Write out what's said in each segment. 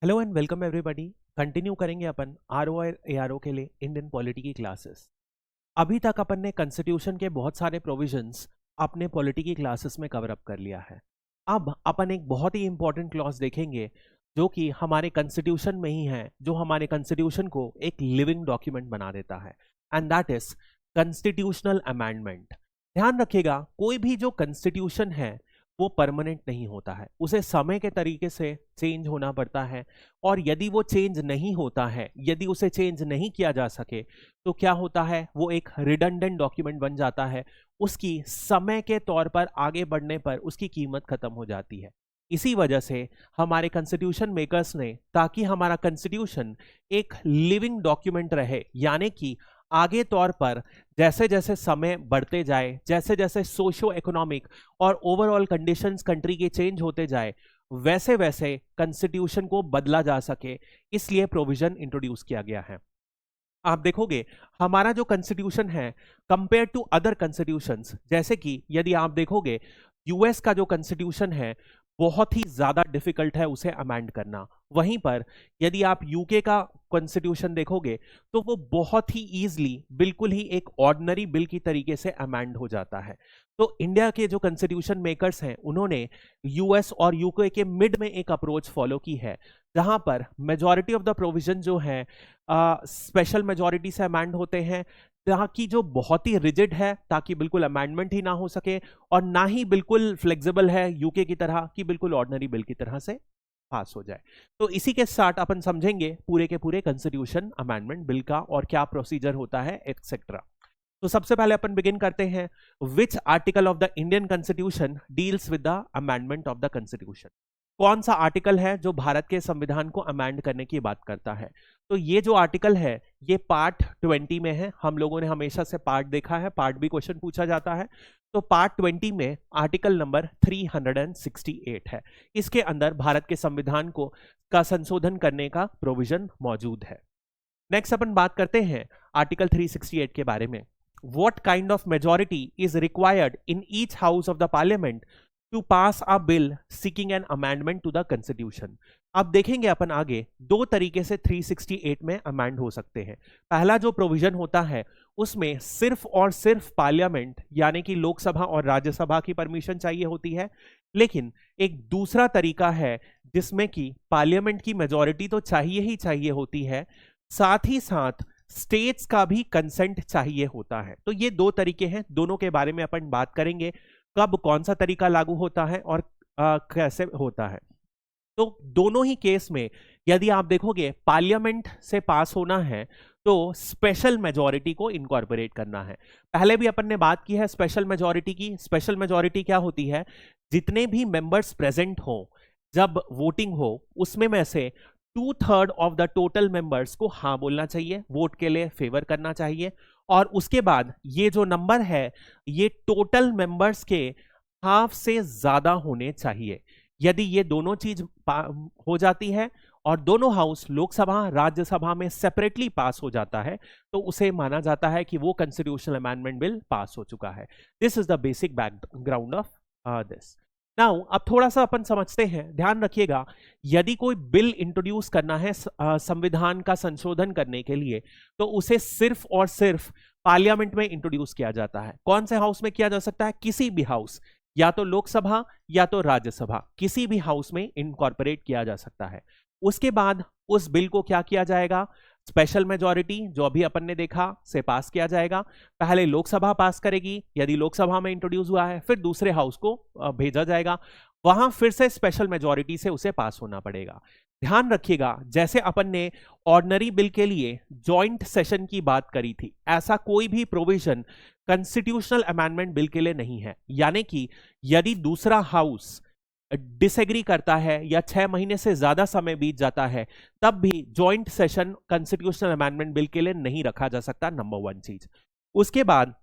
Hello and welcome everybody. Continue करेंगे अपन R O A R O के लिए Indian polity की क्लासेस। अभी तक अपन ने कॉन्स्टिट्यूशन के बहुत सारे प्रोविजंस अपने पॉलिटी की क्लासेस में कवर अप कर लिया है। अब अपन एक बहुत ही इंपॉर्टेंट क्लॉज देखेंगे जो कि हमारे कॉन्स्टिट्यूशन में ही है, जो हमारे कॉन्स्टिट्यूशन को एक लिविंग डॉक्यूमेंट बना देता है, and that is constitutional amendment. ध्यान रखिएगा, कोई भी जो कॉन्स्टिट्यूशन है वो परमानेंट नहीं होता है, उसे समय के तरीके से चेंज होना पड़ता है। और यदि वो चेंज नहीं होता है, यदि उसे चेंज नहीं किया जा सके, तो क्या होता है, वो एक रिडंडेंट डॉक्यूमेंट बन जाता है। उसकी समय के तौर पर आगे बढ़ने पर उसकी कीमत खत्म हो जाती है। इसी वजह से हमारे कॉन्स्टिट्यूशन मेकर्स ने, ताकि हमारा कॉन्स्टिट्यूशन एक लिविंग डॉक्यूमेंट रहे, यानी कि आगे तौर पर जैसे जैसे समय बढ़ते जाए, जैसे जैसे सोशो इकोनॉमिक और ओवरऑल कंडीशंस कंट्री के चेंज होते जाए, वैसे वैसे कॉन्स्टिट्यूशन को बदला जा सके, इसलिए प्रोविजन इंट्रोड्यूस किया गया है। आप देखोगे हमारा जो कॉन्स्टिट्यूशन है कंपेयर टू अदर कॉन्स्टिट्यूशंस, जैसे कि यदि आप देखोगे यूएस का जो कॉन्स्टिट्यूशन है बहुत ही ज्यादा डिफिकल्ट है उसे अमेंड करना। वहीं पर यदि आप यूके का कॉन्स्टिट्यूशन देखोगे तो वो बहुत ही इजीली, बिल्कुल ही एक ऑर्डिनरी बिल की तरीके से अमेंड हो जाता है। तो इंडिया के जो कॉन्स्टिट्यूशन मेकर्स हैं उन्होंने यूएस और यूके के मिड में एक अप्रोच फॉलो की है, जहां पर मेजॉरिटी ऑफ द प्रोविजन जो है स्पेशल मेजॉरिटी से अमेंड होते हैं, जहां की जो बहुत ही रिजिड है ताकि बिल्कुल अमेंडमेंट ही ना हो सके, और ना ही बिल्कुल फ्लेक्सिबल है यूके की तरह कि बिल्कुल ऑर्डिनरी बिल की तरह से पास हो जाए। तो इसी के साथ अपन समझेंगे पूरे के पूरे कॉन्स्टिट्यूशन अमेंडमेंट बिल का और क्या प्रोसीजर होता है एक्सेट्रा। तो सबसे पहले अपन बिगिन करते हैं, which article of the Indian constitution deals with the amendment of the constitution. कौन सा आर्टिकल है जो भारत के संविधान को अमेंड करने की बात करता है। तो ये जो आर्टिकल है ये पार्ट 20 में है। हम लोगों ने हमेशा से पार्ट देखा है, पार्ट भी क्वेश्चन पूछा जाता है। तो पार्ट 20 में आर्टिकल नंबर 368 है। इसके अंदर भारत के संविधान को का संशोधन करने का प्रोविजन मौजूद है। नेक्स्ट अपन बात करते हैं आर्टिकल 368 के बारे में। What kind of majority is required in each house of the parliament to pass a bill seeking an amendment to the constitution? अब देखेंगे अपन आगे दो तरीके से 368 में अमेंड हो सकते हैं। पहला जो प्रोविजन होता है उसमें सिर्फ और सिर्फ पार्लियामेंट यानी कि लोकसभा और राज्यसभा की परमिशन चाहिए होती है। लेकिन एक दूसरा तरीका है जिसमें कि पार्लियामेंट की मेजॉरिटी तो चाहिए ही चाहिए होती है, साथ ही साथ स्टेट्स का भी कंसेंट चाहिए होता है। तो ये दो तरीके हैं, दोनों के बारे में अपन बात करेंगे, कब कौन सा तरीका लागू होता है और कैसे होता है। तो दोनों ही केस में यदि आप देखोगे पार्लियामेंट से पास होना है तो स्पेशल मेजॉरिटी को इनकॉर्पोरेट करना है। पहले भी अपन ने बात की है स्पेशल मेजॉरिटी की। स्पेशल मेजॉरिटी क्या होती है, जितने भी मेंबर्स प्रेजेंट हो जब वोटिंग हो उसमें में से 2/3 ऑफ द टोटल मेंबर्स को हाँ बोलना चाहिए, वोट के लिए फेवर करना चाहिए। और उसके बाद ये जो नंबर है ये टोटल मेंबर्स के हाफ से ज्यादा होने चाहिए। यदि ये दोनों चीज हो जाती है और दोनों हाउस लोकसभा राज्यसभा में सेपरेटली पास हो जाता है तो उसे माना जाता है कि वो कॉन्स्टिट्यूशनल अमेंडमेंट बिल पास हो चुका है। This is the basic background of this. Now अब थोड़ा सा अपन समझते हैं, ध्यान रखिएगा, यदि कोई बिल इंट्रोड्यूस करना है संविधान का संशोधन करने के लिए तो उसे सिर्फ और सिर्फ पार्लियामेंट में इंट्रोड्यूस किया जाता है। कौन से हाउस में किया जा सकता है, किसी भी हाउस, या तो लोकसभा या तो राज्यसभा, किसी भी हाउस में इनकॉर्पोरेट किया जा सकता है। उसके बाद उस बिल को क्या किया जाएगा, स्पेशल मेजॉरिटी जो अभी अपन ने देखा से पास किया जाएगा। पहले लोकसभा पास करेगी, यदि लोकसभा में इंट्रोड्यूस हुआ है फिर दूसरे हाउस को भेजा जाएगा, वहां फिर से स्पेशल मेजॉरिटी से उसे पास होना पड़ेगा। ध्यान रखिएगा, जैसे अपन ने ऑर्डिनरी बिल के लिए जॉइंट सेशन की बात करी थी, ऐसा कोई भी प्रोविजन कॉन्स्टिट्यूशनल अमेंडमेंट बिल के लिए नहीं है। यानी कि यदि दूसरा हाउस डिसएग्री करता है या 6 महीने से ज्यादा समय बीत जाता है तब भी joint session constitutional amendment bill के लिए नहीं रखा जा सकता, नंबर 1 चीज। उसके बाद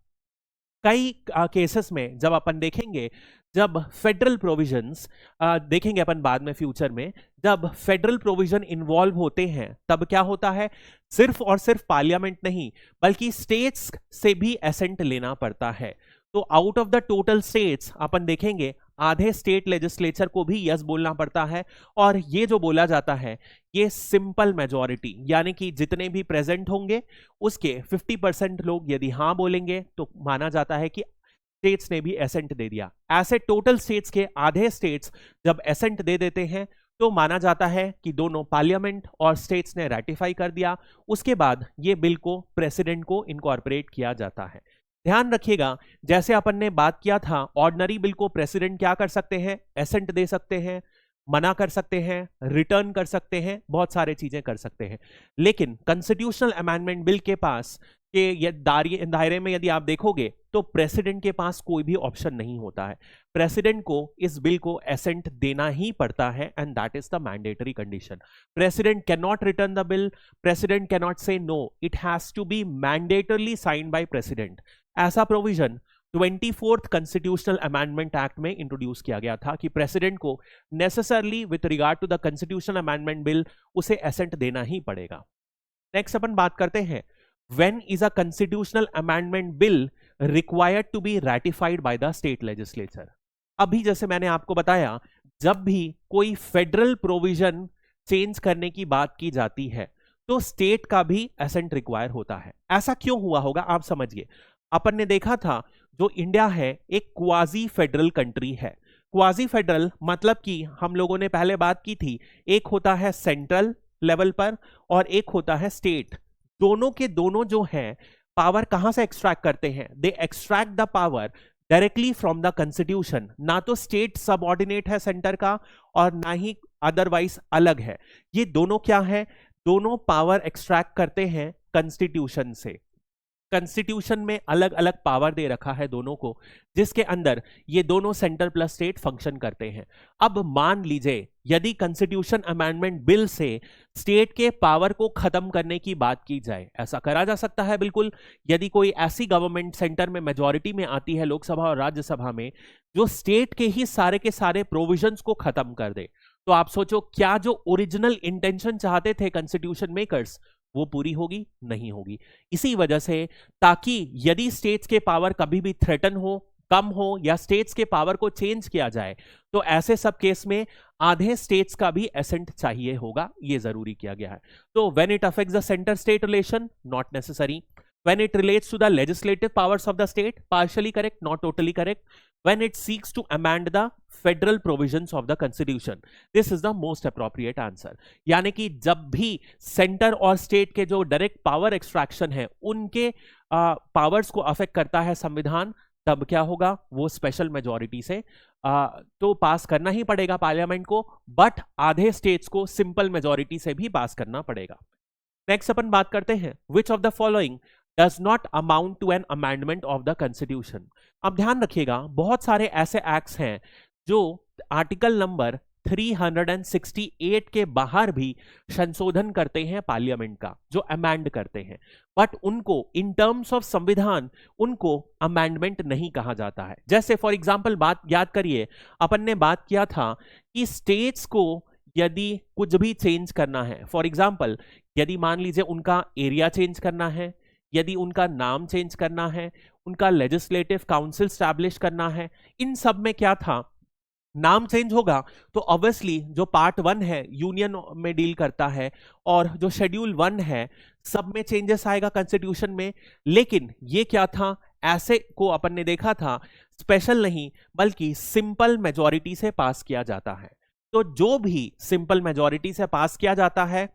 कई केसेस में जब अपन देखेंगे, जब फेडरल प्रोविजंस देखेंगे अपन बाद में फ्यूचर में, जब फेडरल प्रोविजन इन्वॉल्व होते हैं तब क्या होता है, सिर्फ और सिर्फ पार्लियामेंट नहीं बल्कि स्टेट्स से भी एसेंट लेना पड़ता है। तो out of the total states अपन देखेंगे आधे स्टेट लेजिस्लेचर को भी यस बोलना पड़ता है, और ये जो बोला जाता है ये सिंपल मेजॉरिटी, यानी कि जितने भी प्रेजेंट होंगे उसके 50% लोग यदि हाँ बोलेंगे तो माना जाता है कि स्टेट्स ने भी एसेंट दे दिया। ऐसे टोटल स्टेट्स के आधे स्टेट्स जब एसेंट दे देते हैं तो माना जाता है कि दोनों पार्लियामेंट और स्टेट्स ने रैटिफाई कर दिया। उसके बाद ये बिल को प्रेसिडेंट को इनकॉर्पोरेट किया जाता है। ध्यान रखिएगा, जैसे अपन ने बात किया था, ऑर्डिनरी बिल को प्रेसिडेंट क्या कर सकते हैं, एसेंट दे सकते हैं, मना कर सकते हैं, रिटर्न कर सकते हैं, बहुत सारे चीजें कर सकते हैं। लेकिन कॉन्स्टिट्यूशनल अमेंडमेंट बिल के पास के दायरे में यदि आप देखोगे तो प्रेसिडेंट के पास कोई भी ऑप्शन नहीं होता है। प्रेसिडेंट को इस बिल को एसेंट देना ही पड़ता है, and that is the mandatory condition. President can not return the bill, president can not say no, it has to be mandatorily signed by president. ऐसा provision 24th constitutional amendment act में introduce किया गया था कि president को necessarily with regard to the constitutional amendment bill उसे assent देना ही पड़ेगा। नेक्स्ट अपन बात करते हैं, when is a constitutional amendment bill required to be ratified by the state legislature। अभी जैसे मैंने आपको बताया, जब भी कोई फेडरल प्रोविजन चेंज करने की बात की जाती है तो स्टेट का भी एसेंट रिक्वायर होता है। ऐसा क्यों हुआ होगा आप समझिए। अपन ने देखा था जो इंडिया है एक क्वाजी फेडरल कंट्री है। क्वाजी फेडरल मतलब कि हम लोगों ने पहले बात की थी, एक होता है सेंट्रल लेवल पर और एक होता है स्टेट। दोनों के दोनों जो हैं पावर कहां से एक्सट्रैक्ट करते हैं, they extract the power directly from the constitution. ना तो स्टेट सबऑर्डिनेट है सेंटर का और ना ही अदरवाइज अलग है। ये दोनों क्या है, दोनों पावर एक्सट्रैक्ट करते हैं कॉन्स्टिट्यूशन से। कॉन्स्टिट्यूशन में अलग अलग पावर दे रखा है दोनों को, जिसके अंदर ये दोनों सेंटर प्लस स्टेट फंक्शन करते हैं। अब मान लीजिए यदि कॉन्स्टिट्यूशन अमेंडमेंट बिल से स्टेट के पावर को खत्म करने की बात की जाए, ऐसा करा जा सकता है बिल्कुल। यदि कोई ऐसी गवर्नमेंट सेंटर में मेजॉरिटी में आती है लोकसभा और राज्यसभा में जो स्टेट के ही सारे के सारे प्रोविजंस को खत्म कर दे, तो आप सोचो क्या जो ओरिजिनल इंटेंशन चाहते थे कॉन्स्टिट्यूशन मेकर्स वो पूरी होगी? नहीं होगी। इसी वजह से ताकि यदि स्टेट्स के पावर कभी भी थ्रेटन हो, कम हो या स्टेट्स के पावर को चेंज किया जाए तो ऐसे सब केस में आधे स्टेट्स का भी एसेंट चाहिए होगा, ये जरूरी किया गया है। तो when it affects the centre state relation, not necessary. When it relates to the legislative powers of the state, partially correct, not totally correct. When it seeks to amend the federal provisions of the constitution, this is the most appropriate answer। यानी कि जब भी centre और state के जो direct power extraction है उनके powers को अफेक्ट करता है संविधान, तब क्या होगा, वो स्पेशल मेजॉरिटी से तो पास करना ही पड़ेगा पार्लियामेंट को, बट आधे स्टेट्स को सिंपल मेजॉरिटी से भी पास करना पड़ेगा। नेक्स्ट अपन बात करते हैं, which of the following does not amount to an amendment of the constitution। अब ध्यान रखिएगा, बहुत सारे ऐसे एक्ट्स हैं जो आर्टिकल नंबर 368 के बाहर भी संशोधन करते हैं पार्लियामेंट का, जो अमेंड करते हैं, बट उनको इन टर्म्स ऑफ संविधान उनको अमेंडमेंट नहीं कहा जाता है। जैसे फॉर एग्जांपल बात याद करिए, अपन ने बात किया था कि स्टेट्स को यदि कुछ भी चेंज करना है, फॉर एग्जांपल यदि मान लीजिए उनका एरिया चेंज करना है, यदि उनका नाम चेंज करना है, उनका लेजिस्लेटिव काउंसिल स्टैब्लिश करना है, इन सब में क्या था, नाम चेंज होगा तो ऑब्वियसली जो पार्ट 1 है यूनियन में डील करता है और जो शेड्यूल 1 है सब में चेंजेस आएगा कॉन्स्टिट्यूशन में। लेकिन ये क्या था, ऐसे को अपन ने देखा था स्पेशल नहीं बल्कि सिंपल मेजॉरिटी से पास किया जाता है। तो जो भी सिंपल मेजॉरिटी से पास किया जाता है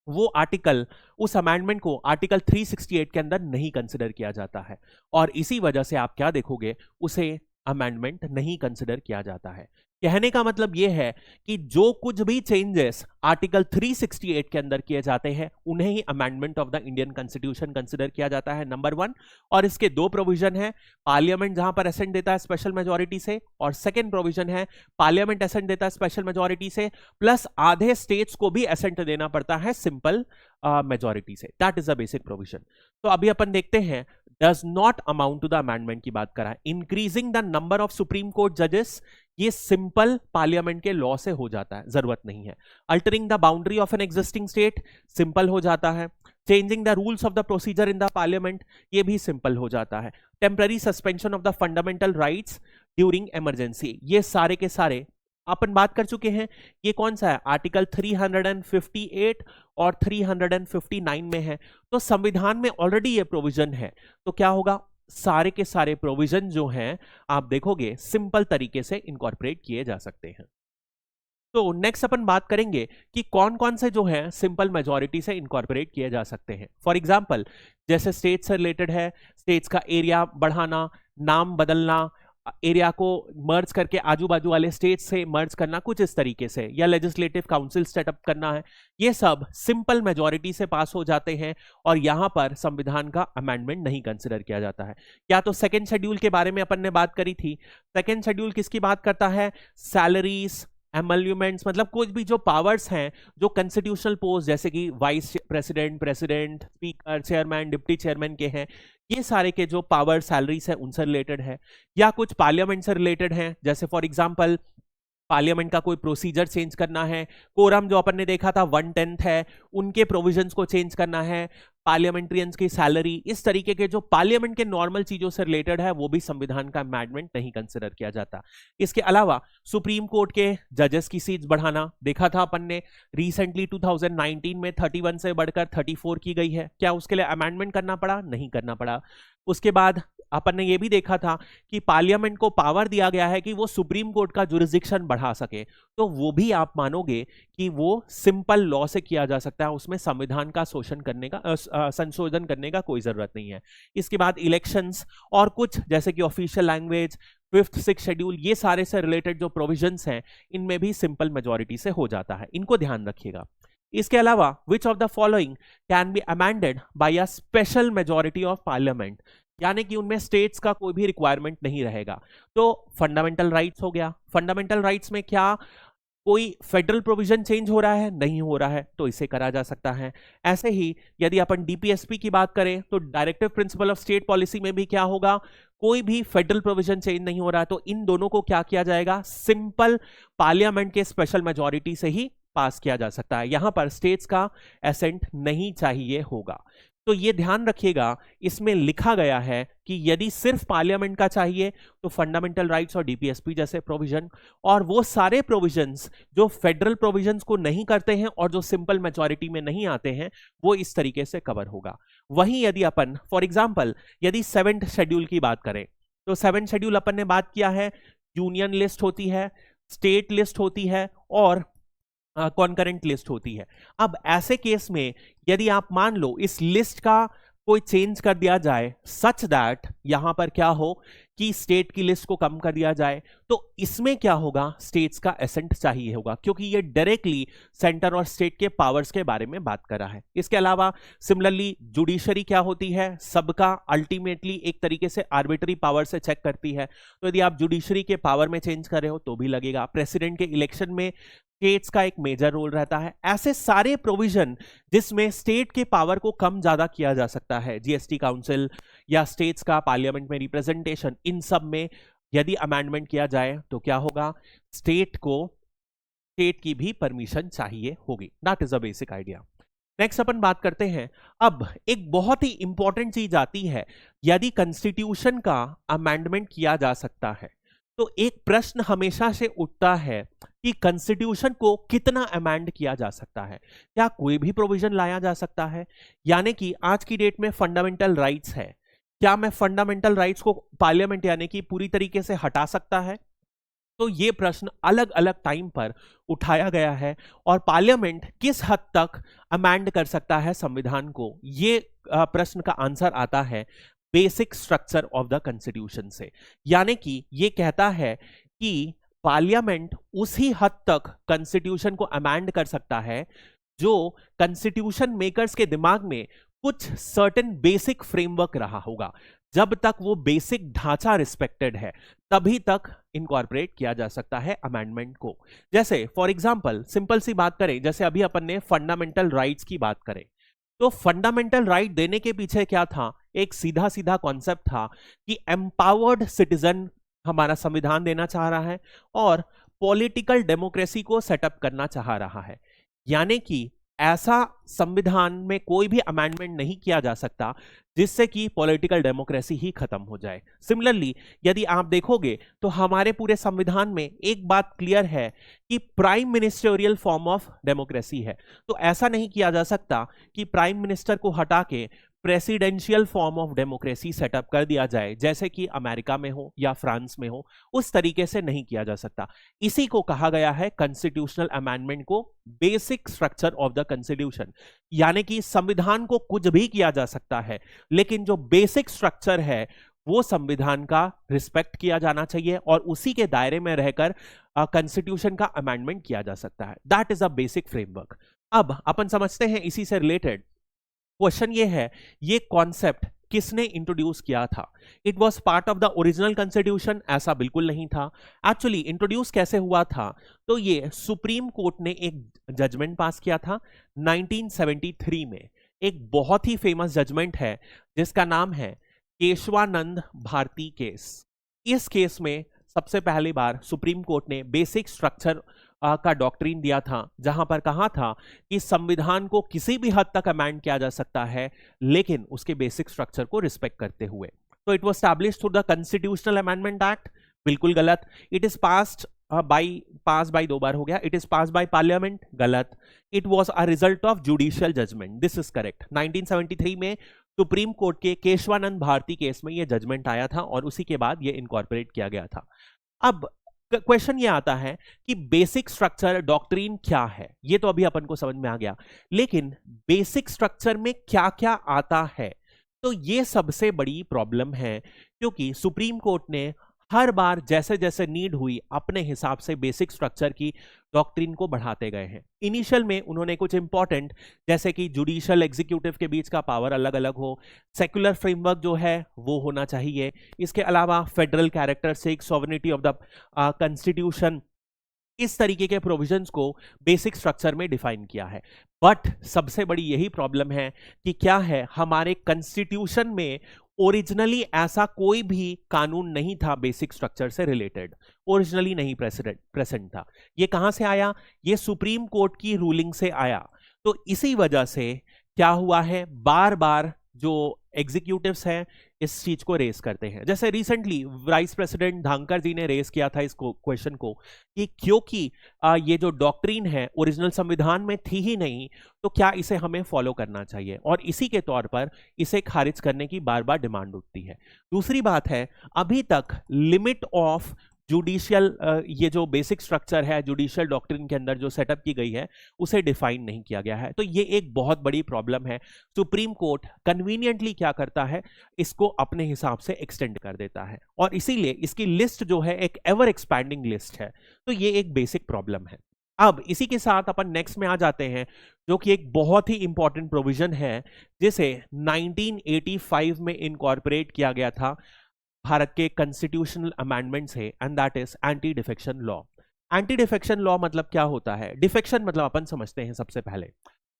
वो आर्टिकल, उस अमेंडमेंट को आर्टिकल 368 के अंदर नहीं कंसिडर किया जाता है, और इसी वजह से आप क्या देखोगे, उसे अमेंडमेंट नहीं कंसिडर किया जाता है। कहने का मतलब यह है कि जो कुछ भी चेंजेस आर्टिकल 368 के अंदर किए जाते हैं उन्हें ही amendment of the Indian constitution consider किया जाता है, नंबर 1। और इसके दो प्रोविजन है, पार्लियामेंट जहां पर असेंट देता है स्पेशल मेजॉरिटी से, और सेकंड प्रोविजन है पार्लियामेंट असेंट देता है स्पेशल मेजॉरिटी से, प्लस आधे स्टेट्स को भी असेंट देना पड़ता है सिंपल मेजॉरिटी से। That is the basic provision. तो अभी अपन देखते हैं does not amount to the amendment की बात करा। Increasing the number of Supreme Court जजेस, ये सिंपल पार्लियामेंट के लॉ से हो जाता है, जरूरत नहीं है। Altering the boundary of an existing state, simple हो जाता है। Changing the rules of the procedure in the parliament, ये भी सिंपल हो जाता है। Temporary suspension of the fundamental rights, during emergency. ये सारे के सारे अपन बात कर चुके हैं। ये कौन सा है? आर्टिकल 358 और 359 में है। तो संविधान में ऑलरेडी ये प्रोविजन है, तो क्या होगा? सारे के सारे प्रोविजन जो हैं आप देखोगे सिंपल तरीके से इनकॉर्पोरेट किए जा सकते हैं। तो नेक्स्ट अपन बात करेंगे कि कौन कौन से जो है सिंपल मेजॉरिटी से इनकॉर्पोरेट किए जा सकते हैं। फॉर एग्जांपल, जैसे स्टेट से रिलेटेड है, स्टेट्स का एरिया बढ़ाना, नाम बदलना, एरिया को मर्ज करके आजू बाजू वाले स्टेट्स से मर्ज करना कुछ इस तरीके से, या लेजिस्लेटिव काउंसिल सेटअप करना है, ये सब सिंपल मेजॉरिटी से पास हो जाते हैं और यहां पर संविधान का अमेंडमेंट नहीं कंसिडर किया जाता है। या तो सेकेंड शेड्यूल के बारे में अपन ने बात करी थी। सेकेंड शेड्यूल किसकी बात करता है? सैलरीज, एमल्यूमेंट्स, मतलब कुछ भी जो पावर्स हैं, जो कॉन्स्टिट्यूशनल पोस्ट जैसे कि vice president, president, speaker, chairman, deputy chairman के हैं, ये सारे के जो पावर सैलरीज है उनसे रिलेटेड है। या कुछ पार्लियामेंट से रिलेटेड है, जैसे फॉर एग्जांपल पार्लियामेंट का कोई प्रोसीजर चेंज करना है, कोरम जो अपन ने देखा था 1/10 है, उनके प्रोविजंस को चेंज करना है, पार्लियामेंट्रियंस की सैलरी, इस तरीके के जो पार्लियामेंट के नॉर्मल चीजों से रिलेटेड है वो भी संविधान का अमेंडमेंट नहीं कंसिडर किया जाता। इसके अलावा सुप्रीम कोर्ट के जजेस की सीट्स बढ़ाना देखा था अपन ने, रिसेंटली 2019 में 31 से बढ़कर 34 की गई है। क्या उसके लिए अमेंडमेंट करना पड़ा? नहीं करना पड़ा। उसके बाद अपन ने ये भी देखा था कि पार्लियामेंट को पावर दिया गया है कि वो सुप्रीम कोर्ट का जुरिस्डिक्शन बढ़ा सके, तो वो भी आप मानोगे कि वो सिंपल लॉ से किया जा सकता है, उसमें संविधान का शोषण करने का संशोधन करने का कोई जरूरत नहीं है। इसके बाद इलेक्शंस और कुछ जैसे कि official language, 5th 6th schedule, ये सारे से रिलेटेड जो प्रोविजंस हैं इनमें भी सिंपल मेजॉरिटी से हो जाता है, इनको ध्यान रखिएगा। इसके अलावा which of the following can be amended bye a special majority of parliament, यानी कि उनमें स्टेट्स का कोई भी रिक्वायरमेंट नहीं रहेगा। तो फंडामेंटल राइट्स हो गया। फंडामेंटल राइट्स में क्या कोई फेडरल प्रोविजन चेंज हो रहा है? नहीं हो रहा है, तो इसे करा जा सकता है। ऐसे ही यदि अपन डीपीएसपी की बात करें तो directive principle of state policy में भी क्या होगा? कोई भी फेडरल प्रोविजन चेंज नहीं हो रहा है, तो इन दोनों को क्या किया जाएगा? सिंपल पार्लियामेंट के स्पेशल मेजॉरिटी से ही पास किया जा सकता है। यहां पर स्टेट्स का एसेंट नहीं चाहिए होगा। तो ये ध्यान रखिएगा, इसमें लिखा गया है कि यदि सिर्फ पार्लियामेंट का चाहिए तो फंडामेंटल राइट्स और डीपीएसपी जैसे प्रोविजन, और वो सारे प्रोविजंस जो फेडरल प्रोविजंस को नहीं करते हैं और जो सिंपल मेजॉरिटी में नहीं आते हैं, वो इस तरीके से कवर होगा। वहीं यदि अपन फॉर एग्जांपल यदि 7th शेड्यूल की बात करें, तो 7th शेड्यूल अपन ने बात किया है, यूनियन लिस्ट होती है, स्टेट लिस्ट होती है और कॉन्करेंट लिस्ट होती है। अब ऐसे केस में यदि आप मान लो इस लिस्ट का कोई चेंज कर दिया जाए सच दैट यहां पर क्या हो कि स्टेट की लिस्ट को कम कर दिया जाए, तो इसमें क्या होगा? स्टेट्स का एसेंट चाहिए होगा, क्योंकि ये डायरेक्टली सेंटर और स्टेट के पावर्स के बारे में बात कर रहा है। इसके अलावा सिमिलरली जुडिशरी क्या होती है? सबका अल्टीमेटली एक तरीके से आर्बिट्री पावर से चेक करती है, तो यदि आप जुडिशरी के पावर में चेंज कर रहे हो तो भी लगेगा। प्रेसिडेंट के इलेक्शन में स्टेट्स का एक मेजर रोल रहता है। ऐसे सारे प्रोविजन जिसमें स्टेट के पावर को कम ज्यादा किया जा सकता है, जीएसटी काउंसिल या स्टेट्स का पार्लियामेंट में रिप्रेजेंटेशन, इन सब में यदि अमेंडमेंट किया जाए तो क्या होगा? स्टेट की भी परमिशन चाहिए होगी। That is a basic idea. Next अपन बात करते हैं, अब एक बहुत ही इंपॉर्टेंट चीज आती है, यदि कॉन्स्टिट्यूशन का अमेंडमेंट किया जा सकता है तो एक प्रश्न हमेशा से उठता है कि कॉन्स्टिट्यूशन को कितना अमेंड किया जा सकता है? क्या कोई भी प्रोविजन लाया जा सकता है? यानी कि आज की डेट में फंडामेंटल राइट्स है, क्या मैं फंडामेंटल राइट्स को पार्लियामेंट यानी कि पूरी तरीके से हटा सकता है? तो ये प्रश्न अलग अलग टाइम पर उठाया गया है और पार्लियामेंट किस हद तक अमेंड कर सकता है संविधान को, ये प्रश्न का आंसर आता है basic structure of the constitution से। यानी कि ये कहता है कि पार्लियामेंट उसी हद तक कॉन्स्टिट्यूशन को अमेंड कर सकता है जो कॉन्स्टिट्यूशन मेकर्स के दिमाग में कुछ सर्टेन बेसिक फ्रेमवर्क रहा होगा। जब तक वो बेसिक ढांचा रिस्पेक्टेड है तभी तक इनकॉर्पोरेट किया जा सकता है अमेंडमेंट को। जैसे फॉर एग्जांपल सिंपल सी बात करें, जैसे अभी अपन ने फंडामेंटल राइट्स की बात करें, तो फंडामेंटल राइट देने के पीछे क्या था? एक सीधा सीधा कॉन्सेप्ट था कि एम्पावर्ड सिटीजन हमारा संविधान देना चाह रहा है और पॉलिटिकल डेमोक्रेसी को सेटअप करना चाह रहा है। यानी कि ऐसा संविधान में कोई भी अमेंडमेंट नहीं किया जा सकता जिससे कि पॉलिटिकल डेमोक्रेसी ही खत्म हो जाए। सिमिलरली यदि आप देखोगे तो हमारे पूरे संविधान में एक बात क्लियर है कि prime ministerial form of democracy है। तो ऐसा नहीं किया जा सकता कि प्राइम मिनिस्टर को हटा के presidential form of democracy setup कर दिया जाए, जैसे कि अमेरिका में हो या फ्रांस में हो। उस तरीके से नहीं किया जा सकता। इसी को कहा गया है कॉन्स्टिट्यूशनल अमेंडमेंट को basic structure of the constitution, यानी कि संविधान को कुछ भी किया जा सकता है, लेकिन जो बेसिक स्ट्रक्चर है वो संविधान का रिस्पेक्ट किया जाना चाहिए और उसी के दायरे में रहकर कॉन्स्टिट्यूशन का अमेंडमेंट किया जा सकता है। That is a basic framework. अब अपन समझते हैं इसी से रिलेटेड क्वेश्चन ये है, ये कॉन्सेप्ट किसने इंट्रोड्यूस किया था? It was part of the original constitution? ऐसा बिल्कुल नहीं था। एक्चुअली इंट्रोड्यूस कैसे हुआ था? तो ये सुप्रीम कोर्ट ने एक जजमेंट पास किया था 1973 में। एक बहुत ही फेमस जजमेंट है जिसका नाम है केशवानंद भारती केस। इस केस में सबसे पहली बार सुप्रीम कोर्ट ने बेसिक स्ट्रक्चर का डॉक्ट्रिन दिया था, जहां पर कहा था कि संविधान को किसी भी हद तक अमेंड किया जा सकता है, लेकिन उसके बेसिक स्ट्रक्चर को रिस्पेक्ट करते हुए। तो it was established through the constitutional amendment act. बिल्कुल गलत। इट इज पास बाय 2 बार हो गया। It is pass by parliament, गलत। It was a result of judicial judgement, this is correct. 1973 में सुप्रीम कोर्ट के केशवानंद भारती केस में यह जजमेंट आया था और उसी के बाद यह इनकॉर्पोरेट किया गया था। अब क्वेश्चन ये आता है कि बेसिक स्ट्रक्चर डॉक्ट्रिन क्या है? ये तो अभी अपन को समझ में आ गया, लेकिन बेसिक स्ट्रक्चर में क्या क्या आता है? तो ये सबसे बड़ी प्रॉब्लम है, क्योंकि सुप्रीम कोर्ट ने हर बार जैसे जैसे नीड हुई अपने हिसाब से बेसिक स्ट्रक्चर की डॉक्ट्रिन को बढ़ाते गए हैं। इनिशियल में उन्होंने कुछ इंपॉर्टेंट, जैसे कि जुडिशियल एग्जीक्यूटिव के बीच का पावर अलग अलग हो, सेक्युलर फ्रेमवर्क जो है वो होना चाहिए, इसके अलावा federal characteristic, sovereignty of the constitution, इस तरीके के प्रोविजंस को बेसिक स्ट्रक्चर में डिफाइन किया है। बट सबसे बड़ी यही प्रॉब्लम है कि क्या है, हमारे कॉन्स्टिट्यूशन में ओरिजिनली ऐसा कोई भी कानून नहीं था बेसिक स्ट्रक्चर से रिलेटेड, ओरिजिनली नहीं प्रेजेंट था। ये कहां से आया? ये सुप्रीम कोर्ट की रूलिंग से आया। तो इसी वजह से क्या हुआ है, बार बार जो एग्जीक्यूटिव्स हैं इस चीज को रेस करते हैं। जैसे रिसेंटली वाइस प्रेसिडेंट धांकर जी ने रेस किया था इस क्वेश्चन को कि क्योंकि ये जो डॉक्ट्रिन है ओरिजिनल संविधान में थी ही नहीं, तो क्या इसे हमें फॉलो करना चाहिए, और इसी के तौर पर इसे खारिज करने की बार बार डिमांड उठती है। दूसरी बात है, अभी तक लिमिट ऑफ जुडिशियल, ये जो बेसिक स्ट्रक्चर है जुडिशियल डॉक्ट्रिन के अंदर जो सेटअप की गई है उसे डिफाइन नहीं किया गया है। तो ये एक बहुत बड़ी प्रॉब्लम है। सुप्रीम कोर्ट कन्वीनियंटली क्या करता है, इसको अपने हिसाब से एक्सटेंड कर देता है, और इसीलिए इसकी लिस्ट जो है एक एवर एक्सपैंडिंग लिस्ट है। तो ये एक बेसिक प्रॉब्लम है। अब इसी के साथ अपन नेक्स्ट में आ जाते हैं, जो कि एक बहुत ही इंपॉर्टेंट प्रोविजन है जिसे 1985 में इनकॉर्पोरेट किया गया था भारत के कॉन्स्टिट्यूशनल अमेंडमेंट से, and that is anti defection law. Anti defection law मतलब क्या होता है? डिफेक्शन मतलब अपन समझते हैं सबसे पहले।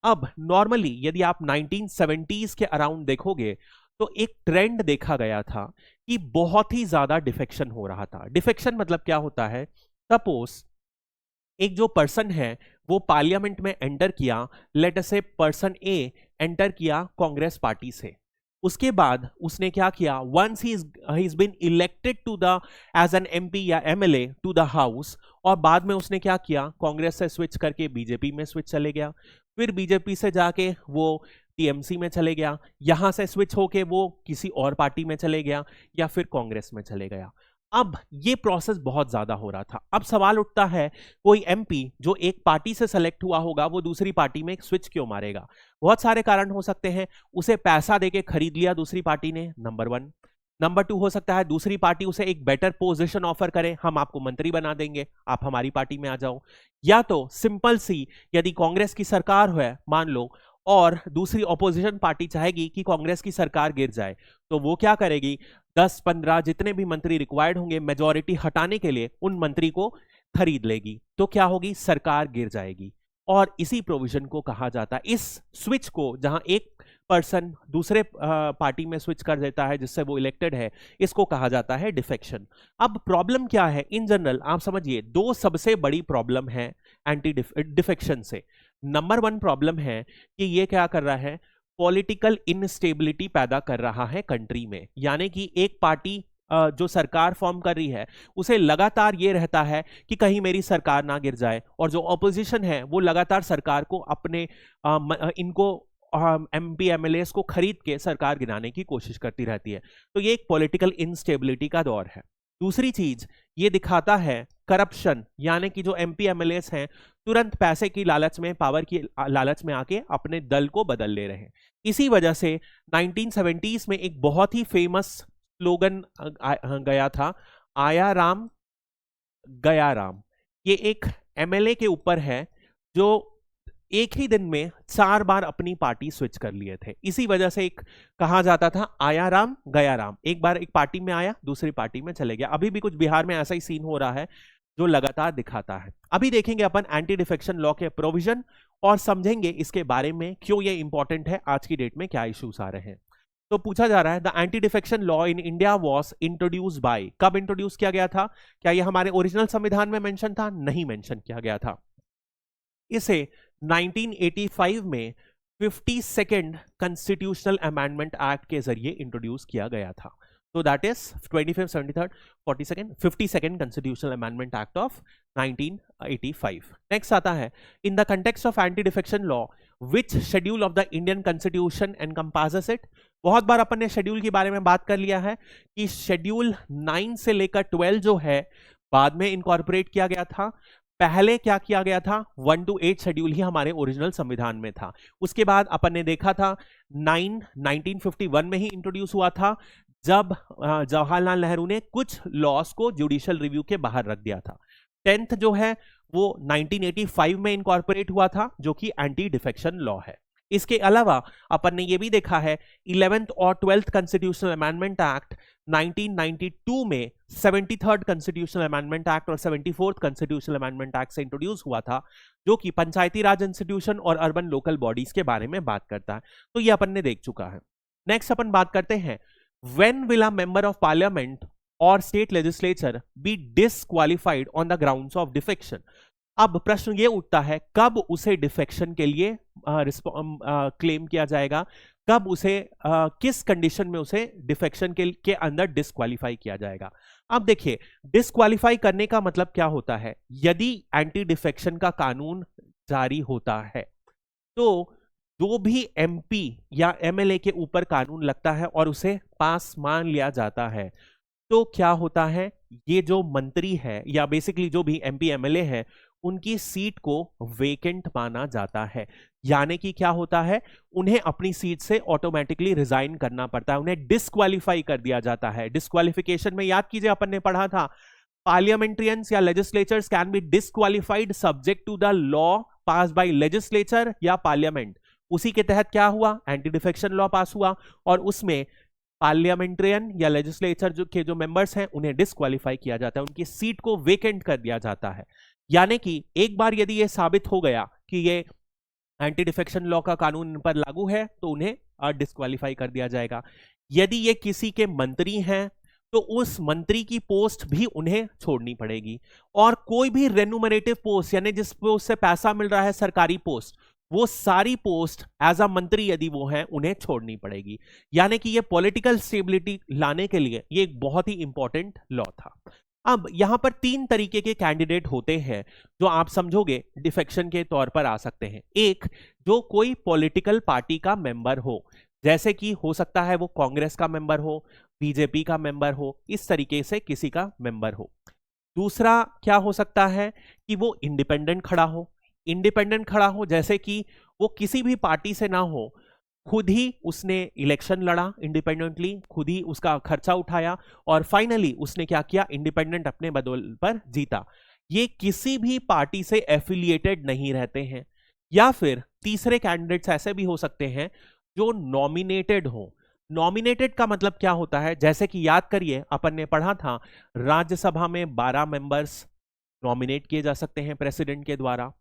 अब नॉर्मली यदि आप 1970s के अराउंड देखोगे तो एक ट्रेंड देखा गया था कि बहुत ही ज्यादा डिफेक्शन हो रहा था। डिफेक्शन मतलब क्या होता है? सपोज एक जो पर्सन है वो पार्लियामेंट में एंटर किया, लेट अस से पर्सन ए एंटर किया कांग्रेस पार्टी से, उसके बाद उसने क्या किया, once he is been elected to the as an MP या एमएलए टू द हाउस, और बाद में उसने क्या किया, कांग्रेस से स्विच करके बीजेपी में स्विच चले गया, फिर बीजेपी से जाके वो टीएमसी में चले गया, यहां से स्विच होके वो किसी और पार्टी में चले गया या फिर कांग्रेस में चले गया। अब ये प्रोसेस बहुत ज्यादा हो रहा था। अब सवाल उठता है, कोई एमपी जो एक पार्टी से सेलेक्ट हुआ होगा वो दूसरी पार्टी में एक स्विच क्यों मारेगा? बहुत सारे कारण हो सकते हैं। उसे पैसा देके खरीद लिया दूसरी पार्टी ने, नंबर 1। नंबर 2 हो सकता है दूसरी पार्टी उसे एक बेटर पोजीशन ऑफर करे, हम आपको मंत्री बना देंगे, आप हमारी पार्टी में आ जाओ। या तो सिंपल सी, यदि कांग्रेस की सरकार है मान लो, और दूसरी ऑपोजिशन पार्टी चाहेगी कि कांग्रेस की सरकार गिर जाए, तो वो क्या करेगी, 10-15 जितने भी मंत्री रिक्वायर्ड होंगे मेजॉरिटी हटाने के लिए, उन मंत्री को खरीद लेगी, तो क्या होगी, सरकार गिर जाएगी। और इसी प्रोविजन को कहा जाता है, इस स्विच को, जहां एक पर्सन दूसरे पार्टी में स्विच कर देता है जिससे वो इलेक्टेड है, इसको कहा जाता है डिफेक्शन। अब प्रॉब्लम क्या है इन जनरल, आप समझिए 2 सबसे बड़ी प्रॉब्लम है एंटी डिफेक्शन से। नंबर वन प्रॉब्लम है कि ये क्या कर रहा है, पॉलिटिकल इनस्टेबिलिटी पैदा कर रहा है कंट्री में। यानी कि एक पार्टी जो सरकार फॉर्म कर रही है उसे लगातार ये रहता है कि कहीं मेरी सरकार ना गिर जाए, और जो ऑपोजिशन है वो लगातार सरकार को अपने इनको एमपी एमएलए को खरीद के सरकार गिराने की कोशिश करती रहती है। तो ये एक पॉलिटिकल इनस्टेबिलिटी का दौर है। दूसरी चीज ये दिखाता है करप्शन, यानी कि जो एमपी एमएलए हैं तुरंत पैसे की लालच में, पावर की लालच में आके अपने दल को बदल ले रहे हैं। इसी वजह से 1970s में एक बहुत ही फेमस स्लोगन गया था, आया राम गया राम। ये एक एमएलए के ऊपर है जो एक ही दिन में 4 बार अपनी पार्टी स्विच कर लिए थे। इसी वजह से एक कहा जाता था आया राम गया राम, एक बार एक पार्टी में आया दूसरी पार्टी में चले गया। अभी भी कुछ बिहार में ऐसा ही सीन हो रहा है जो लगातार दिखाता है। अभी देखेंगे अपन एंटी डिफेक्शन लॉ के प्रोविजन और समझेंगे इसके बारे में क्यों ये इंपॉर्टेंट है, आज की डेट में क्या इश्यूज आ रहे हैं। तो पूछा जा रहा है the anti defection law in India was introduce by, कब इंट्रोड्यूस किया गया था? क्या यह हमारे ओरिजिनल संविधान में मेंशन था? नहीं मेंशन किया गया था। इसे 1985 में 52nd कॉन्स्टिट्यूशनल अमेंडमेंट एक्ट के जरिए इंट्रोड्यूस किया गया था। तो that is 25th, 73rd, 42nd, 52nd constitutional amendment act of 1985। Next आता है in the context of anti defection law which schedule of the Indian constitution encompasses it. बहुत बार अपन ने शेड्यूल के बारे में बात कर लिया है कि शेड्यूल 9 से लेकर 12 जो है बाद में इनकॉर्पोरेट किया गया था। पहले क्या किया गया था, 1 to 8 शेड्यूल ही हमारे ओरिजिनल संविधान में था। उसके बाद अपन ने देखा था 9 1951 में ही इंट्रोड्यूस हुआ था, जब जवाहरलाल नेहरू ने कुछ लॉस को जुडिशियल रिव्यू के बाहर रख दिया था। 10th जो है वो 1985 में इनकॉर्पोरेट हुआ था, जो कि एंटी डिफेक्शन लॉ है। इसके अलावा अपन ने ये भी देखा है 11th और 12th कॉन्स्टिट्यूशनल अमेंडमेंट एक्ट 1992 में 73rd कॉन्स्टिट्यूशनल अमेंडमेंट एक्ट और 74th कॉन्स्टिट्यूशनल अमेंडमेंट एक्ट से इंट्रोड्यूस हुआ था, जो कि पंचायती राज इंस्टीट्यूशन और अर्बन लोकल बॉडीज के बारे में बात करता है। तो ये अपन ने देख चुका है। नेक्स्ट अपन बात करते हैं when will a member of parliament और state legislature be disqualified on the grounds of defection. अब प्रश्न ये उठता है कब उसे डिफेक्शन के लिए क्लेम किया जाएगा, कब उसे किस कंडीशन में उसे डिफेक्शन के अंदर डिस्क्वालीफाई किया जाएगा। अब देखिए डिस्क्वालीफाई करने का मतलब क्या होता है, यदि एंटी डिफेक्शन का कानून जारी होता है तो जो भी एमपी या एमएलए के ऊपर कानून लगता है और उसे पास मान लिया जाता है, तो क्या होता है, ये जो मंत्री है या बेसिकली जो भी एमपी एमएलए है उनकी सीट को वेकेंट माना जाता है। यानी कि क्या होता है, उन्हें अपनी सीट से ऑटोमेटिकली रिजाइन करना पड़ता है, उन्हें डिस्क्वालीफाई कर दिया जाता है। डिस्क्वालिफिकेशन में याद कीजिए अपन ने पढ़ा था पार्लियामेंट्रियंस या legislatures can be disqualified subject to the law pass by legislature या पार्लियामेंट। उसी के तहत क्या हुआ, एंटी डिफेक्शन लॉ पास हुआ और उसमें पार्लियामेंट्रियन या लेजिस्लेचर के जो मेंबर्स हैं उन्हें डिस्क्वालीफाई किया जाता है, उनकी सीट को वेकेंट कर दिया जाता है। यानी कि एक बार यदि यह साबित हो गया कि ये एंटी डिफेक्शन लॉ का कानून इन पर लागू है तो उन्हें डिस्क्वालीफाई कर दिया जाएगा। यदि ये किसी के मंत्री हैं तो उस मंत्री की पोस्ट भी उन्हें छोड़नी पड़ेगी, और कोई भी रेन्यूमरेटिव पोस्ट यानी जिस पोस्ट से पैसा मिल रहा है सरकारी पोस्ट, वो सारी पोस्ट एज अ मंत्री यदि वो हैं उन्हें छोड़नी पड़ेगी। यानी कि ये पॉलिटिकल स्टेबिलिटी लाने के लिए ये एक बहुत ही इंपॉर्टेंट लॉ था। अब यहां पर 3 तरीके के कैंडिडेट होते हैं जो आप समझोगे डिफेक्शन के तौर पर आ सकते हैं। एक, जो कोई पॉलिटिकल पार्टी का मेंबर हो, जैसे कि हो सकता है वो कांग्रेस का मेंबर हो, बीजेपी का मेंबर हो, इस तरीके से किसी का मेंबर हो। दूसरा क्या हो सकता है कि वो इंडिपेंडेंट खड़ा हो, इंडिपेंडेंट खड़ा हो जैसे कि वो किसी भी पार्टी से ना हो, खुद ही उसने इलेक्शन लड़ा इंडिपेंडेंटली, खुद ही उसका खर्चा उठाया और फाइनली उसने क्या किया, इंडिपेंडेंट अपने बदौल पर जीता। ये किसी भी पार्टी से एफिलिएटेड नहीं रहते हैं। या फिर तीसरे कैंडिडेट्स ऐसे भी हो सकते हैं जो नॉमिनेटेड हो। नॉमिनेटेड का मतलब क्या होता है, जैसे कि याद करिए अपन ने पढ़ा था राज्यसभा में 12 मेंबर्स नॉमिनेट किए जा सकते हैं प्रेसिडेंट के द्वारा।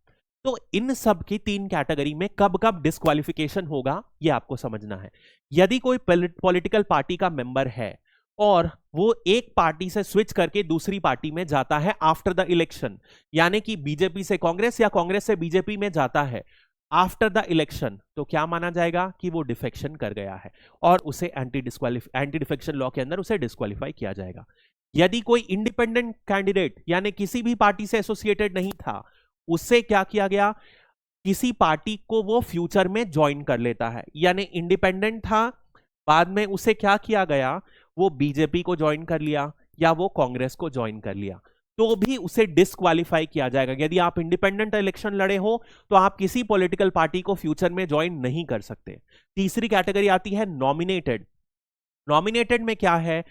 तो इन सब की 3 कैटेगरी में कब कब डिस्क्वालिफिकेशन होगा ये आपको समझना है। यदि कोई पॉलिटिकल पार्टी का मेंबर है और वो एक पार्टी से स्विच करके दूसरी पार्टी में जाता है आफ्टर द इलेक्शन, यानी कि बीजेपी से कांग्रेस या कांग्रेस से बीजेपी में जाता है, आफ्टर द इलेक्शन, तो क्या माना जाएगा कि वो डिफेक्शन कर गया है और उसे एंटी डिफेक्शन लॉ के अंदर उसे डिस्क्वालीफाई किया जाएगा। यदि कोई इंडिपेंडेंट कैंडिडेट यानी किसी भी पार्टी से एसोसिएटेड नहीं था, उससे क्या किया गया, किसी पार्टी को वो फ्यूचर में ज्वाइन कर लेता है, यानी इंडिपेंडेंट था, बाद में उसे क्या किया गया, वो बीजेपी को ज्वाइन कर लिया या वो कांग्रेस को ज्वाइन कर लिया, तो भी उसे डिस्क्वालीफाई किया जाएगा। यदि आप इंडिपेंडेंट इलेक्शन लड़े हो तो आप किसी पॉलिटिकल पार्टी को फ्यूचर में ज्वाइन नहीं कर सकते। तीसरी कैटेगरी आती है नॉमिनेटेड। नॉमिनेटेड में क्या है,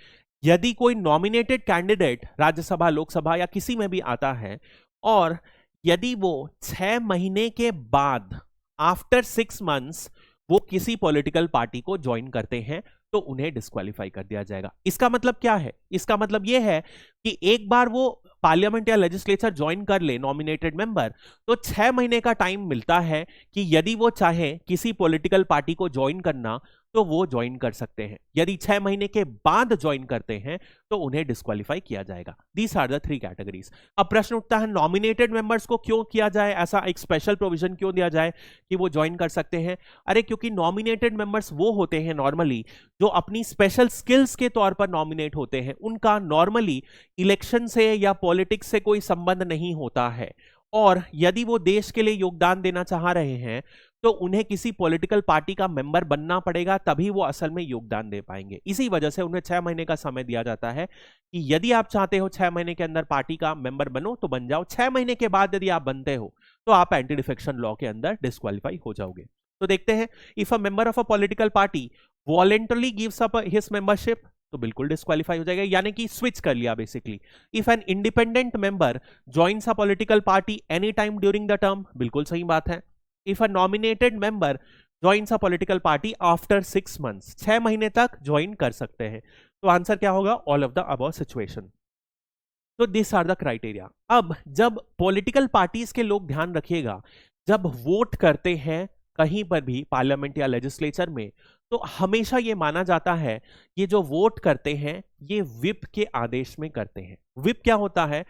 यदि कोई नॉमिनेटेड कैंडिडेट राज्यसभा, लोकसभा या किसी में भी आता है और यदि वो 6 महीने के बाद, आफ्टर 6 मंथ्स, वो किसी पॉलिटिकल पार्टी को ज्वाइन करते हैं तो उन्हें डिस्क्वालीफाई कर दिया जाएगा। इसका मतलब क्या है, इसका मतलब यह है कि एक बार वो पार्लियामेंट या लेजिस्लेचर ज्वाइन कर ले नॉमिनेटेड मेंबर, तो 6 महीने का टाइम मिलता है कि यदि वो चाहे किसी पॉलिटिकल पार्टी को ज्वाइन करना तो वो ज्वाइन कर सकते हैं। यदि 6 महीने के बाद ज्वाइन करते हैं तो उन्हें डिस्क्वालीफाई किया जाएगा। These are the 3 categories. अब प्रश्न उठता है, नॉमिनेटेड मेंबर्स को क्यों किया जाए, ऐसा एक स्पेशल प्रोविजन क्यों दिया जाए कि वो ज्वाइन कर सकते हैं? अरे क्योंकि नॉमिनेटेड मेंबर्स वो होते हैं नॉर्मली जो अपनी स्पेशल स्किल्स के तौर पर नॉमिनेट होते हैं, उनका नॉर्मली इलेक्शन से या पॉलिटिक्स से कोई संबंध नहीं होता है, और यदि वो देश के लिए योगदान देना चाह रहे हैं तो उन्हें किसी पॉलिटिकल पार्टी का मेंबर बनना पड़ेगा, तभी वो असल में योगदान दे पाएंगे। इसी वजह से उन्हें 6 महीने का समय दिया जाता है कि यदि आप चाहते हो 6 महीने के अंदर पार्टी का मेंबर बनो तो बन जाओ, 6 महीने के बाद यदि आप बनते हो तो आप एंटी डिफेक्शन लॉ के अंदर डिस्क्वालीफाई हो जाओगे। तो देखते हैं, if a member of a political party voluntarily gives up his membership, तो बिल्कुल डिस्क्वालीफाई हो जाएगा, यानी कि स्विच कर लिया basically. If an independent member joins a political party any time during the term, बिल्कुल सही बात है। If a nominated member joins a political party after 6 months, 6 महीने तक ज्वाइन कर सकते हैं। तो आंसर क्या होगा, all of the above situation. तो दिस आर द क्राइटेरिया। अब जब पॉलिटिकल पार्टीज के लोग, ध्यान रखिएगा, जब वोट करते हैं कहीं पर भी पार्लियामेंट या लेजिस्लेचर में, तो हमेशा ये माना जाता है ये जो वोट करते हैं ये व्हिप के आदेश में करते हैं। व्हिप क्या होता है,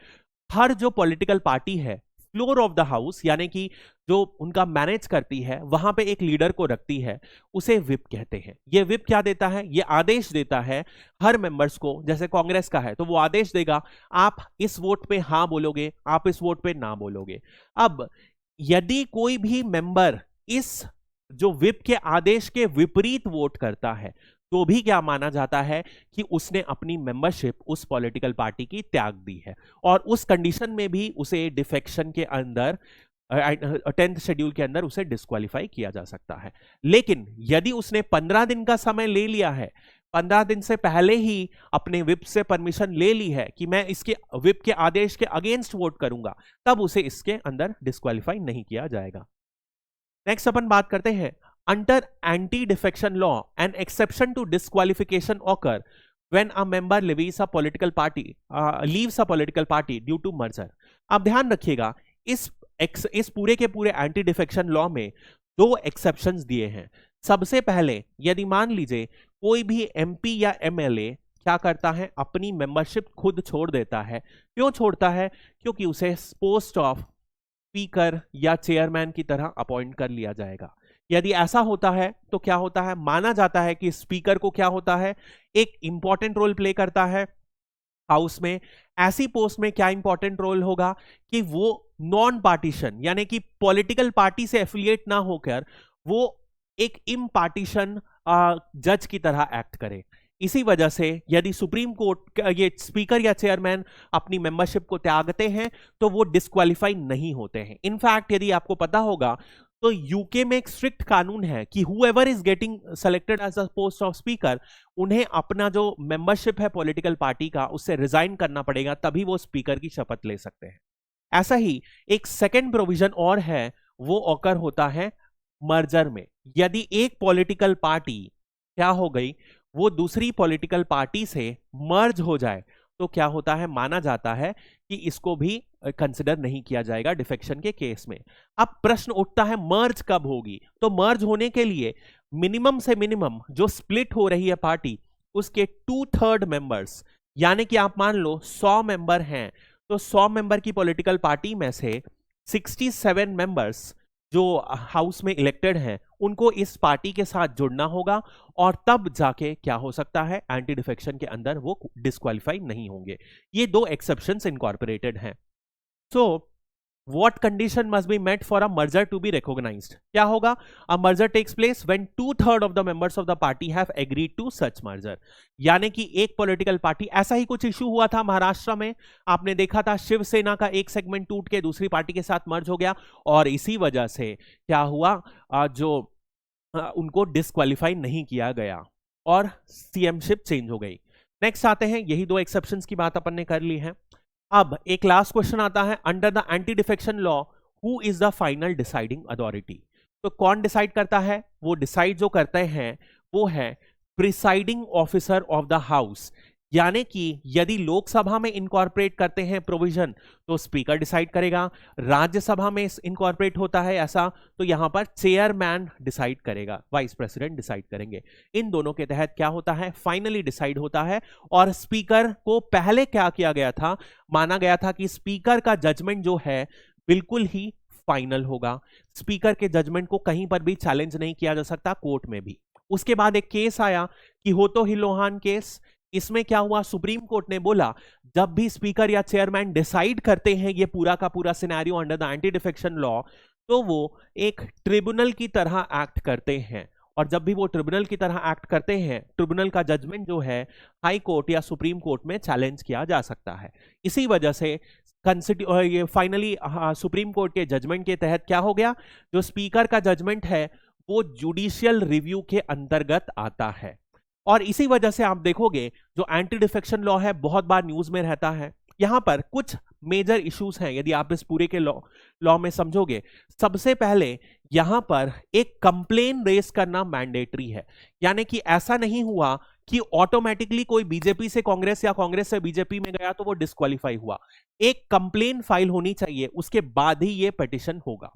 हर जो पॉलिटिकल पार्टी है फ्लोर ऑफ द हाउस, यानी कि जो उनका मैनेज करती है वहां पे एक लीडर को रखती है, उसे व्हिप कहते हैं। ये व्हिप क्या देता है, ये आदेश देता है हर मेंबर्स को। जैसे कांग्रेस का है तो वो आदेश देगा, आप इस वोट पे हाँ बोलोगे, आप इस वोट पे ना बोलोगे। अब यदि कोई भी मेंबर इस जो व्हिप के आदेश के विपरीत वोट करता है तो भी क्या माना जाता है कि उसने अपनी मेंबरशिप उस पॉलिटिकल पार्टी की त्याग दी है, और उस कंडीशन में भी उसे डिफेक्शन के अंदर 10th शेड्यूल के अंदर उसे डिस्क्वालीफाई किया जा सकता है। लेकिन यदि उसने 15 दिन का समय ले लिया है, 15 दिन से पहले ही अपने व्हिप से परमिशन ले ली है कि मैं इसके व्हिप के आदेश के अगेंस्ट वोट करूंगा, तब उसे इसके अंदर डिस्क्वालीफाई नहीं किया जाएगा। नेक्स्ट अपन बात करते हैं, under anti defection law an exception to disqualification occur when a member leaves a political party due to merger. अब ध्यान रखिएगा, इस पूरे के पूरे एंटी डिफेक्शन लॉ में 2 एक्सेप्शंस दिए हैं। सबसे पहले, यदि मान लीजिए कोई भी एमपी या एमएलए क्या करता है, अपनी मेंबरशिप खुद छोड़ देता है। क्यों छोड़ता है, क्योंकि उसे पोस्ट ऑफ स्पीकर या चेयरमैन की तरह अपॉइंट कर लिया जाएगा। यदि ऐसा होता है तो क्या होता है, माना जाता है कि स्पीकर को क्या होता है, एक इंपॉर्टेंट रोल प्ले करता है हाउस में। ऐसी पोस्ट में क्या इंपॉर्टेंट रोल होगा कि वो नॉन पार्टीशन, यानी कि पॉलिटिकल पार्टी से एफिलिएट ना होकर वो एक इम्पार्टीशन जज की तरह एक्ट करे। इसी वजह से यदि सुप्रीम कोर्ट ये स्पीकर या चेयरमैन अपनी मेंबरशिप को त्यागते हैं तो वो डिस्क्वालीफाई नहीं होते हैं। इनफैक्ट यदि आपको पता होगा तो यूके में एक स्ट्रिक्ट कानून है कि whoever is getting selected as a post of speaker, उन्हें अपना जो मेंबरशिप है पॉलिटिकल पार्टी का उससे रिजाइन करना पड़ेगा, तभी वो स्पीकर की शपथ ले सकते हैं। ऐसा ही एक सेकेंड प्रोविजन और है, वो ऑकर होता है मर्जर में। यदि एक पॉलिटिकल पार्टी क्या हो गई, वो दूसरी पॉलिटिकल पार्टी से मर्ज हो जाए तो क्या होता है, माना जाता है कि इसको भी कंसिडर नहीं किया जाएगा डिफेक्शन के केस में। अब प्रश्न उठता है मर्ज कब होगी, तो मर्ज होने के लिए मिनिमम से मिनिमम जो स्प्लिट हो रही है पार्टी उसके 2/3 मेंबर्स, यानी कि आप मान लो 100 मेंबर हैं तो 100 मेंबर की पॉलिटिकल पार्टी में से 67 मेंबर्स जो हाउस में इलेक्टेड हैं उनको इस पार्टी के साथ जुड़ना होगा और तब जाके क्या हो सकता है, एंटी डिफेक्शन के अंदर वो डिस्क्वालीफाई नहीं होंगे। ये दो एक्सेप्शंस इनकॉर्पोरेटेड हैं। सो what condition must be met for a merger to be recognized? क्या होगा? A merger takes place when 2/3 of the members of the party have agreed to such merger. यानी कि एक पॉलिटिकल पार्टी, ऐसा ही कुछ issue हुआ था महाराष्ट्र में, आपने देखा था शिवसेना का एक सेगमेंट टूट के दूसरी पार्टी के साथ मर्ज हो गया और इसी वजह से क्या हुआ, उनको डिस्क्वालीफाई नहीं किया गया और सीएमशिप चेंज हो गई। नेक्स्ट आते हैं, यही दो एक्सेप्शंस की बात अपन ने कर ली है। अब एक लास्ट क्वेश्चन आता है, under the anti defection law who is the final deciding authority? तो कौन डिसाइड करता है? वो डिसाइड जो करते हैं वो है presiding officer of the house. यानी कि यदि लोकसभा में इनकॉर्पोरेट करते हैं प्रोविजन तो स्पीकर डिसाइड करेगा, राज्यसभा में इनकॉर्पोरेट होता है ऐसा तो यहां पर चेयरमैन डिसाइड करेगा, वाइस प्रेसिडेंट डिसाइड करेंगे। इन दोनों के तहत क्या होता है, फाइनली डिसाइड होता है। और स्पीकर को पहले क्या किया गया था, माना गया था कि स्पीकर का जजमेंट जो है बिल्कुल ही फाइनल होगा, स्पीकर के जजमेंट को कहीं पर भी चैलेंज नहीं किया जा सकता, कोर्ट में भी। उसके बाद एक केस आया कि होतो ही लोहान केस। इसमें क्या हुआ, सुप्रीम कोर्ट ने बोला जब भी स्पीकर या चेयरमैन डिसाइड करते हैं ये पूरा का पूरा scenario under the anti defection law, तो वो एक ट्रिब्यूनल की तरह एक्ट करते हैं। और जब भी वो ट्रिब्यूनल की तरह एक्ट करते हैं, ट्रिब्यूनल का जजमेंट जो है हाई कोर्ट या सुप्रीम कोर्ट में चैलेंज किया जा सकता है। इसी वजह से ये फाइनली सुप्रीम कोर्ट के जजमेंट के तहत क्या हो गया, जो स्पीकर का जजमेंट है वो जुडिशियल रिव्यू के अंतर्गत आता है। और इसी वजह से आप देखोगे जो एंटी डिफेक्शन लॉ है बहुत बार न्यूज में रहता है। यहां पर कुछ मेजर इश्यूज हैं यदि आप इस पूरे के लॉ में समझोगे। सबसे पहले यहां पर एक कंप्लेन रेस करना मैंडेटरी है, यानी कि ऐसा नहीं हुआ कि ऑटोमेटिकली कोई बीजेपी से कांग्रेस या कांग्रेस से बीजेपी में गया तो वो डिस्क्वालीफाई हुआ। एक कंप्लेन फाइल होनी चाहिए, उसके बाद ही ये पिटीशन होगा।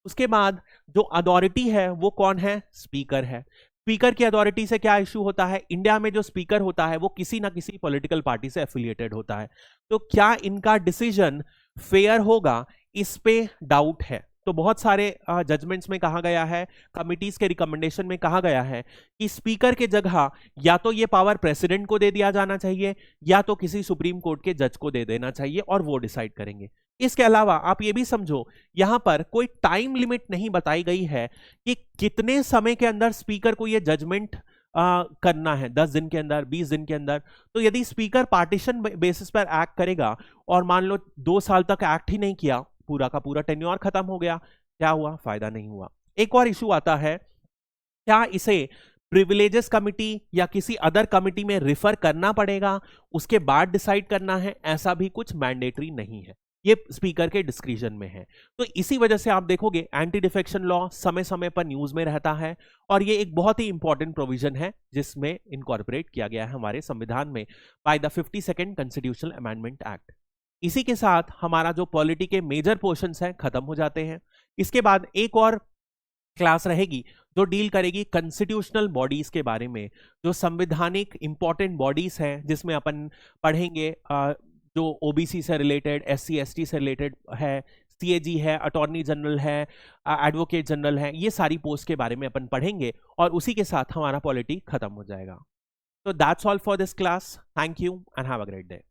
उसके बाद जो अथॉरिटी है वो कौन है, स्पीकर है। स्पीकर की अथॉरिटी से क्या इशू होता है, इंडिया में जो स्पीकर होता है वो किसी ना किसी पॉलिटिकल पार्टी से एफिलिएटेड होता है, तो क्या इनका डिसीजन फेयर होगा, इस पे डाउट है। तो बहुत सारे जजमेंट्स में कहा गया है, कमिटीज के रिकमेंडेशन में कहा गया है कि स्पीकर के जगह या तो ये पावर प्रेसिडेंट को दे दिया जाना चाहिए या तो किसी सुप्रीम कोर्ट के जज को दे देना चाहिए और वो डिसाइड करेंगे। इसके अलावा आप ये भी समझो यहां पर कोई टाइम लिमिट नहीं बताई गई है कि कितने समय के अंदर स्पीकर को ये जजमेंट करना है, 10 दिन के अंदर, 20 दिन के अंदर। तो यदि स्पीकर पार्टीशन बेसिस पर एक्ट करेगा और मान लो 2 साल तक एक्ट ही नहीं किया, पूरा का पूरा टेन्योर खत्म हो गया, क्या हुआ, फायदा नहीं हुआ। एक और इशू आता है, क्या इसे प्रिविलेजेस कमिटी या किसी अदर कमिटी में रिफर करना पड़ेगा, उसके बाद डिसाइड करना है, ऐसा भी कुछ मैंडेटरी नहीं है, ये स्पीकर के डिस्क्रिशन में है। तो इसी वजह से आप देखोगे एंटी डिफेक्शन लॉ समय समय पर न्यूज में रहता है और ये एक बहुत ही इंपॉर्टेंट प्रोविजन है जिसमें इनकॉर्पोरेट किया गया है हमारे संविधान में by the 52nd constitutional amendment act. इसी के साथ हमारा जो पॉलिटी के मेजर पोर्शंस हैं खत्म हो जाते हैं। इसके बाद एक और क्लास रहेगी जो डील करेगी कॉन्स्टिट्यूशनल बॉडीज के बारे में, जो संवैधानिक इंपॉर्टेंट बॉडीज हैं जिसमें अपन पढ़ेंगे जो ओबीसी से रिलेटेड, एससी एसटी से रिलेटेड है, सीएजी है, अटॉर्नी जनरल है, एडवोकेट जनरल है, ये सारी पोस्ट के बारे में अपन पढ़ेंगे और उसी के साथ हमारा पॉलिटी खत्म हो जाएगा। तो that's all for this class. Thank you and have a great day.